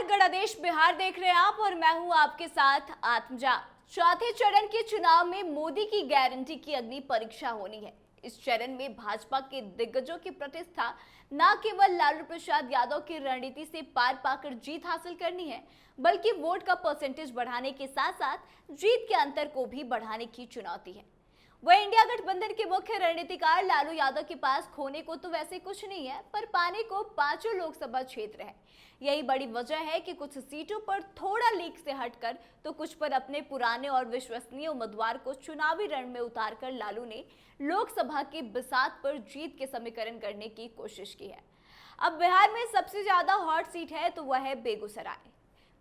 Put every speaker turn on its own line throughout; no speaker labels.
नमस्कार, गणदेश बिहार देख रहे हैं आप और मैं हूं आपके साथ आत्मजा। चौथे चरण के चुनाव में मोदी की गारंटी की अग्नि परीक्षा होनी है। इस चरण में भाजपा के दिग्गजों की प्रतिष्ठा न केवल लालू प्रसाद यादव की रणनीति से पार पाकर जीत हासिल करनी है, बल्कि वोट का परसेंटेज बढ़ाने के साथ साथ जीत के अंतर को भी बढ़ाने की चुनौती है। वह इंडिया गठबंधन के मुख्य रणनीतिकार लालू यादव के पास खोने को तो वैसे कुछ नहीं है, पर पाने को पांचों लोकसभा क्षेत्र है। यही बड़ी वजह है कि कुछ सीटों पर थोड़ा लीक से हटकर तो कुछ पर अपने पुराने और विश्वसनीय उम्मीदवार को चुनावी रण में उतारकर लालू ने लोकसभा के बिसात पर जीत के समीकरण करने की कोशिश की है। अब बिहार में सबसे ज्यादा हॉट सीट है तो वह है बेगूसराय।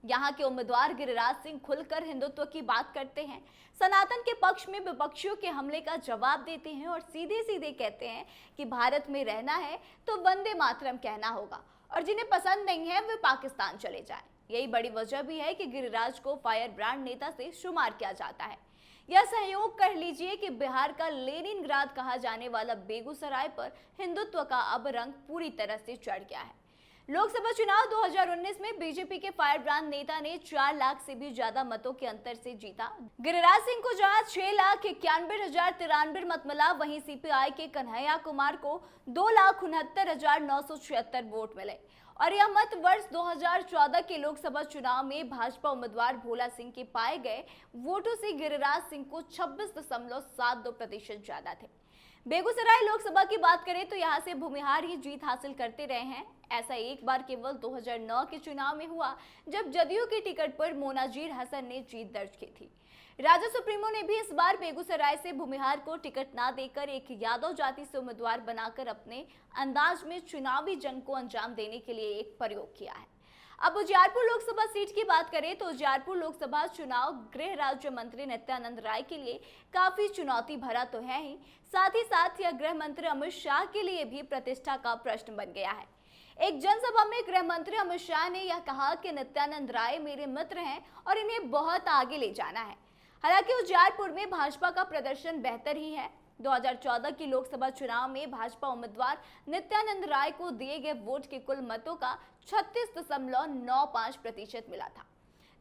यहाँ के उम्मीदवार गिरिराज सिंह खुलकर हिंदुत्व की बात करते हैं, सनातन के पक्ष में विपक्षियों के हमले का जवाब देते हैं और सीधे सीधे कहते हैं कि भारत में रहना है तो वंदे मातरम कहना होगा और जिन्हें पसंद नहीं है वे पाकिस्तान चले जाएं। यही बड़ी वजह भी है कि गिरिराज को फायर ब्रांड नेता से शुमार किया जाता है। यह सहयोग कर लीजिए कि बिहार का लेनिनग्राद कहा जाने वाला बेगूसराय पर हिंदुत्व का अब रंग पूरी तरह से चढ़ गया है। लोकसभा चुनाव 2019 में बीजेपी के फायर ब्रांड नेता ने 4 लाख से भी ज्यादा मतों के अंतर से जीता। गिरिराज सिंह को जहां 6,91,093 मत मिला, वहीं सीपीआई के कन्हैया कुमार को 2,69,976 वोट मिले और यह मत वर्ष 2014 के लोकसभा चुनाव में भाजपा उम्मीदवार भोला सिंह के पाए गए वोटों से गिरिराज सिंह को 26.72% ज्यादा थे। बेगूसराय लोकसभा की बात करें तो यहां से भूमिहार ही जीत हासिल करते रहे हैं। ऐसा एक बार केवल 2009 के चुनाव में हुआ जब जदयू के टिकट पर मोनाजीर हसन ने जीत दर्ज की थी। राजा सुप्रीमो ने भी इस बार बेगूसराय से भूमिहार को टिकट ना देकर एक यादव जाति से उम्मीदवार बनाकर अपने अंदाज में चुनावी जंग को अंजाम देने के लिए एक प्रयोग किया है। अब उजियारपुर लोकसभा सीट की बात करें तो उजियारपुर लोकसभा चुनाव गृह राज्य मंत्री नित्यानंद राय के लिए काफी चुनौती भरा तो है ही, साथ ही साथ यह गृह मंत्री अमित शाह के लिए भी प्रतिष्ठा का प्रश्न बन गया है। एक जनसभा में गृह मंत्री अमित शाह ने यह कहा कि नित्यानंद राय मेरे मित्र हैं और इन्हें बहुत आगे ले जाना है। हालांकि उजियारपुर में भाजपा का प्रदर्शन बेहतर ही है। 2014 की लोकसभा चुनाव में भाजपा उम्मीदवार नित्यानंद राय को दिए गए वोट के कुल मतों का 36.95% मिला था।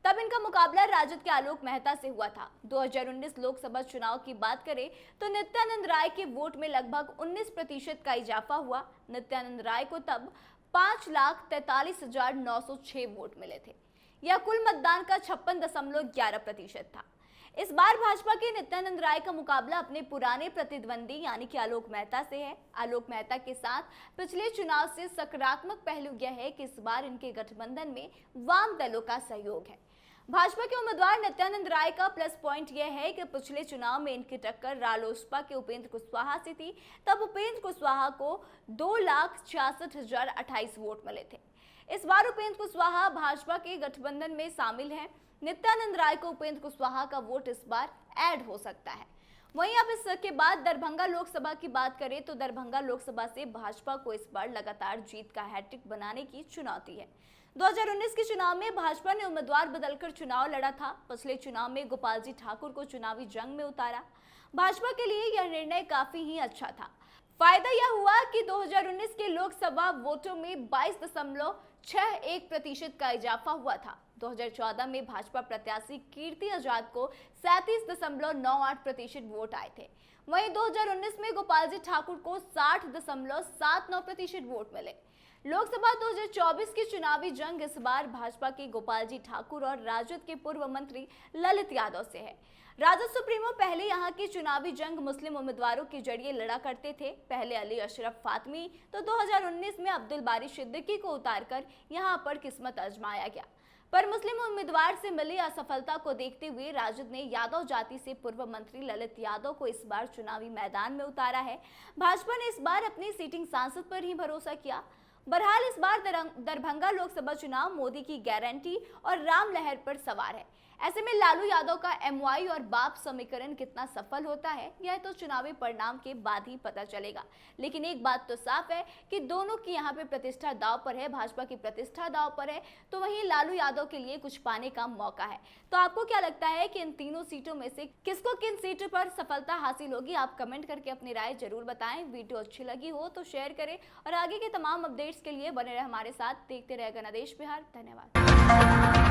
तब इनका मुकाबला राजद के आलोक मेहता से हुआ था। 2019 लोकसभा चुनाव की बात करें तो नित्यानंद राय के वोट में लगभग 19% का इजाफा हुआ। नित्यानंद राय को तब 5,43,906 वोट मिले थे। यह कुल मतदान का 56.11% था। इस बार भाजपा के नित्यानंद राय का मुकाबला अपने पुराने प्रतिद्वंदी यानी कि आलोक मेहता से है। आलोक मेहता के साथ पिछले चुनाव से सकारात्मक पहलू यह है कि इस बार इनके गठबंधन में वाम दलों का सहयोग है। भाजपा के उम्मीदवार नित्यानंद राय का प्लस पॉइंट यह है कि पिछले चुनाव में इनकी टक्कर रालोसपा के उपेंद्र कुशवाहा से थी। तब उपेंद्र कुशवाहा को 2,66,028 वोट मिले थे। इस बार उपेंद्र कुशवाहा भाजपा के गठबंधन में शामिल हैं। नित्यानंद राय को उपेंद्र कुशवाहा का वोट इस बार ऐड हो सकता है। वहीं अब इसके बाद दरभंगा लोकसभा की बात करें तो दरभंगा लोकसभा से भाजपा को इस बार लगातार जीत का हैट्रिक बनाने की चुनौती है। 2019 के चुनाव में भाजपा ने उम्मीदवार बदलकर चुनाव लड़ा था। पिछले चुनाव में गोपाल जी ठाकुर को चुनावी जंग में उतारा। भाजपा के लिए यह निर्णय काफी ही अच्छा था। फायदा यह हुआ कि 2019 के लोकसभा वोटों में 22.61% का इजाफा हुआ था। 2014 में भाजपा प्रत्याशी कीर्ति आजाद को 37.98% वोट आए थे। वहीं 2019 में गोपाल जी ठाकुर को 60.79% वोट मिले। लोकसभा 2024 की चुनावी जंग इस बार भाजपा के गोपाल जी ठाकुर और राजद के पूर्व मंत्री ललित यादव से है। राजद सुप्रीमो पहले यहाँ की चुनावी जंग मुस्लिम उम्मीदवारों के जरिए लड़ा करते थे। पहले अली अशरफ फातमी तो 2019 में अब्दुल बारी सिद्दीकी को उतारकर यहाँ पर किस्मत आजमाया गया, पर मुस्लिम उम्मीदवार से मिली असफलता को देखते हुए राजद ने यादव जाति से पूर्व मंत्री ललित यादव को इस बार चुनावी मैदान में उतारा है। भाजपा ने इस बार अपनी सीटिंग सांसद पर ही भरोसा किया। बहरहाल इस बार दरभंगा लोकसभा चुनाव मोदी की गारंटी और राम लहर पर सवार है। ऐसे में लालू यादव का एमवाई और बाप समीकरण कितना सफल होता है यह तो चुनावी परिणाम के बाद ही पता चलेगा। लेकिन एक बात तो साफ है कि दोनों की यहाँ पे प्रतिष्ठा दांव पर है, भाजपा की प्रतिष्ठा दांव पर है, तो वहीं लालू यादव के लिए कुछ पाने का मौका है। तो आपको क्या लगता है कि इन तीनों सीटों में से किसको किन सीटों पर सफलता हासिल होगी? आप कमेंट करके अपनी राय जरूर बताएं। वीडियो अच्छी लगी हो तो शेयर करें और आगे के तमाम अपडेट्स के लिए बने रहे हमारे साथ। देखते रहेगा नदेश बिहार। धन्यवाद।